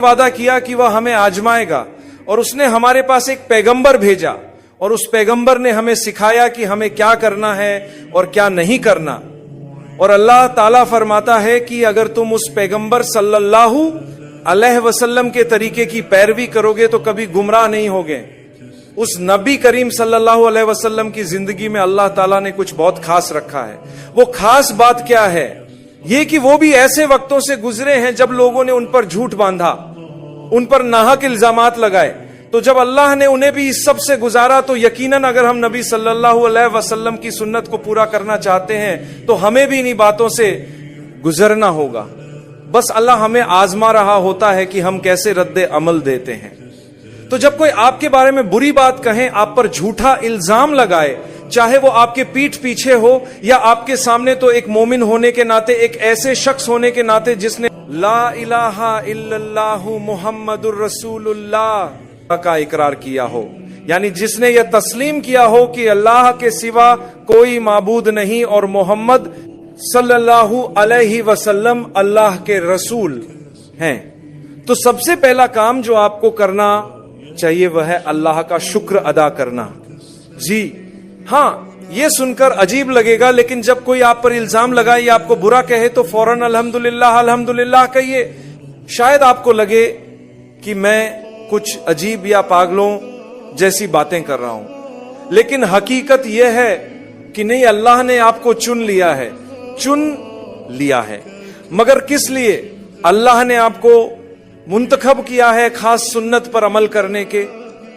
وعدہ کیا کہ وہ ہمیں آزمائے گا، اور اس نے ہمارے پاس ایک پیغمبر بھیجا، اور اس پیغمبر نے ہمیں سکھایا کہ ہمیں کیا کرنا ہے اور کیا نہیں کرنا۔ اور اللہ تعالیٰ فرماتا ہے کہ اگر تم اس پیغمبر صلی اللہ علیہ وسلم کے طریقے کی پیروی کرو گے تو کبھی گمراہ نہیں ہوگے۔ اس نبی کریم صلی اللہ علیہ وسلم کی زندگی میں اللہ تعالیٰ نے کچھ بہت خاص رکھا ہے۔ وہ خاص بات کیا ہے؟ یہ کہ وہ بھی ایسے وقتوں سے گزرے ہیں جب لوگوں نے ان پر جھوٹ باندھا، ان پر ناحق الزامات لگائے، تو جب اللہ نے انہیں بھی اس سب سے گزارا تو یقیناً اگر ہم نبی صلی اللہ علیہ وسلم کی سنت کو پورا کرنا چاہتے ہیں تو ہمیں بھی انہی باتوں سے گزرنا ہوگا۔ بس اللہ ہمیں آزما رہا ہوتا ہے کہ ہم کیسے رد عمل دیتے ہیں۔ تو جب کوئی آپ کے بارے میں بری بات کہیں، آپ پر جھوٹا الزام لگائے، چاہے وہ آپ کے پیٹھ پیچھے ہو یا آپ کے سامنے، تو ایک مومن ہونے کے ناطے، ایک ایسے شخص ہونے کے ناطے جس نے لا الہ الا اللہ محمد الرسول اللہ کا اقرار کیا ہو، یعنی جس نے یہ تسلیم کیا ہو کہ اللہ کے سوا کوئی معبود نہیں اور محمد صلی اللہ علیہ وسلم اللہ کے رسول ہیں، تو سب سے پہلا کام جو آپ کو کرنا چاہیے وہ ہے اللہ کا شکر ادا کرنا۔ جی ہاں، یہ سن کر عجیب لگے گا، لیکن جب کوئی آپ پر الزام لگائے یا آپ کو برا کہے تو فوراً الحمدللہ الحمدللہ کہیے۔ شاید آپ کو لگے کہ میں کچھ عجیب یا پاگلوں جیسی باتیں کر رہا ہوں، لیکن حقیقت یہ ہے کہ نہیں، اللہ نے آپ کو چن لیا ہے۔ مگر کس لیے؟ اللہ نے آپ کو منتخب کیا ہے خاص سنت پر عمل کرنے کے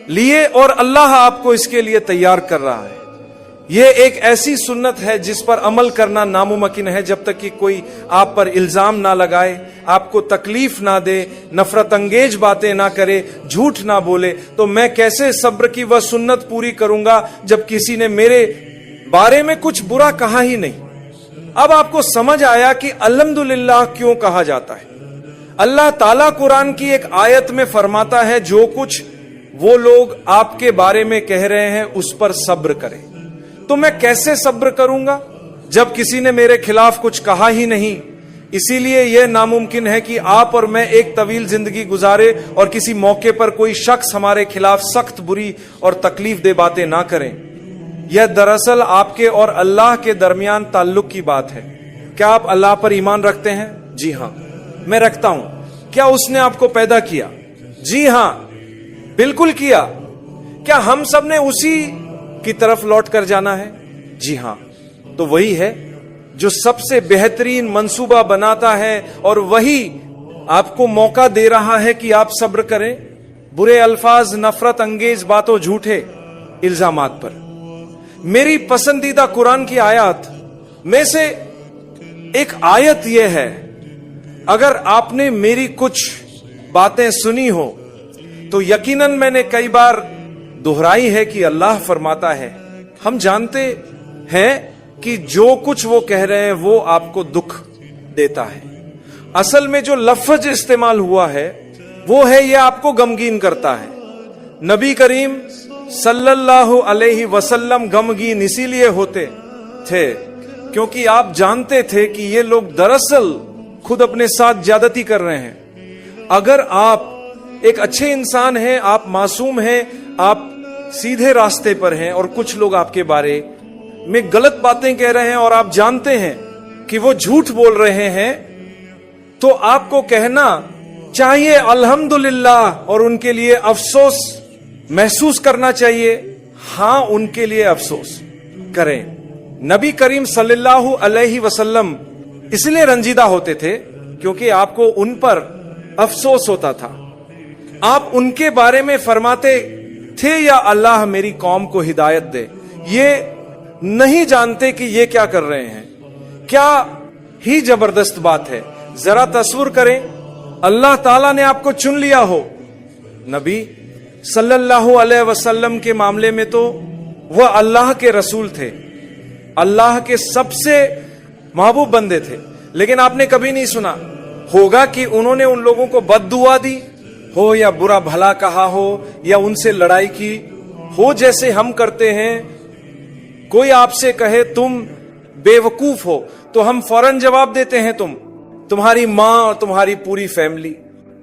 لیے، اور اللہ آپ کو اس کے لیے تیار کر رہا ہے۔ یہ ایک ایسی سنت ہے جس پر عمل کرنا ناممکن ہے جب تک کہ کوئی آپ پر الزام نہ لگائے، آپ کو تکلیف نہ دے، نفرت انگیز باتیں نہ کرے، جھوٹ نہ بولے۔ تو میں کیسے صبر کی وہ سنت پوری کروں گا جب کسی نے میرے بارے میں کچھ برا کہا ہی نہیں؟ اب آپ کو سمجھ آیا کہ الحمدللہ کیوں کہا جاتا ہے۔ اللہ تعالیٰ قرآن کی ایک آیت میں فرماتا ہے جو کچھ وہ لوگ آپ کے بارے میں کہہ رہے ہیں اس پر صبر کریں۔ تو میں کیسے صبر کروں گا جب کسی نے میرے خلاف کچھ کہا ہی نہیں؟ اسی لیے یہ ناممکن ہے کہ آپ اور میں ایک طویل زندگی گزارے اور کسی موقع پر کوئی شخص ہمارے خلاف سخت، بری اور تکلیف دہ باتیں نہ کریں۔ یہ دراصل آپ کے اور اللہ کے درمیان تعلق کی بات ہے۔ کیا آپ اللہ پر ایمان رکھتے ہیں؟ جی ہاں، میں رکھتا ہوں۔ کیا اس نے آپ کو پیدا کیا؟ جی ہاں، بالکل کیا۔ کیا ہم سب نے اسی کی طرف لوٹ کر جانا ہے؟ جی ہاں۔ تو وہی ہے جو سب سے بہترین منصوبہ بناتا ہے، اور وہی آپ کو موقع دے رہا ہے کہ آپ صبر کریں برے الفاظ، نفرت انگیز باتوں، جھوٹے الزامات پر۔ میری پسندیدہ قرآن کی آیات میں سے ایک آیت یہ ہے، اگر آپ نے میری کچھ باتیں سنی ہو تو یقیناً میں نے کئی بار دہرائی ہے کہ اللہ فرماتا ہے، ہم جانتے ہیں کہ جو کچھ وہ کہہ رہے ہیں وہ آپ کو دکھ دیتا ہے۔ اصل میں جو لفظ استعمال ہوا ہے وہ ہے یہ آپ کو غمگین کرتا ہے۔ نبی کریم صلی اللہ علیہ وسلم غمگین اسی لیے ہوتے تھے کیونکہ آپ جانتے تھے کہ یہ لوگ دراصل خود اپنے ساتھ زیادتی کر رہے ہیں۔ اگر آپ ایک اچھے انسان ہیں، آپ معصوم ہیں، آپ سیدھے راستے پر ہیں، اور کچھ لوگ آپ کے بارے میں غلط باتیں کہہ رہے ہیں اور آپ جانتے ہیں کہ وہ جھوٹ بول رہے ہیں، تو آپ کو کہنا چاہیے الحمدللہ، اور ان کے لیے افسوس محسوس کرنا چاہیے۔ ہاں، ان کے لیے افسوس کریں۔ نبی کریم صلی اللہ علیہ وسلم اس لیے رنجیدہ ہوتے تھے کیونکہ آپ کو ان پر افسوس ہوتا تھا۔ آپ ان کے بارے میں فرماتے تھے یا اللہ میری قوم کو ہدایت دے، یہ نہیں جانتے کہ یہ کیا کر رہے ہیں۔ کیا ہی زبردست بات ہے۔ ذرا تصور کریں، اللہ تعالیٰ نے آپ کو چن لیا ہو۔ نبی صلی اللہ علیہ وسلم کے معاملے میں تو وہ اللہ کے رسول تھے، اللہ کے سب سے محبوب بندے تھے، لیکن آپ نے کبھی نہیں سنا ہوگا کہ انہوں نے ان لوگوں کو بد دعا دی ہو یا برا بھلا کہا ہو یا ان سے لڑائی کی ہو جیسے ہم کرتے ہیں۔ کوئی آپ سے کہے تم بے وقوف ہو تو ہم فوراً جواب دیتے ہیں تمہاری ماں اور تمہاری پوری فیملی۔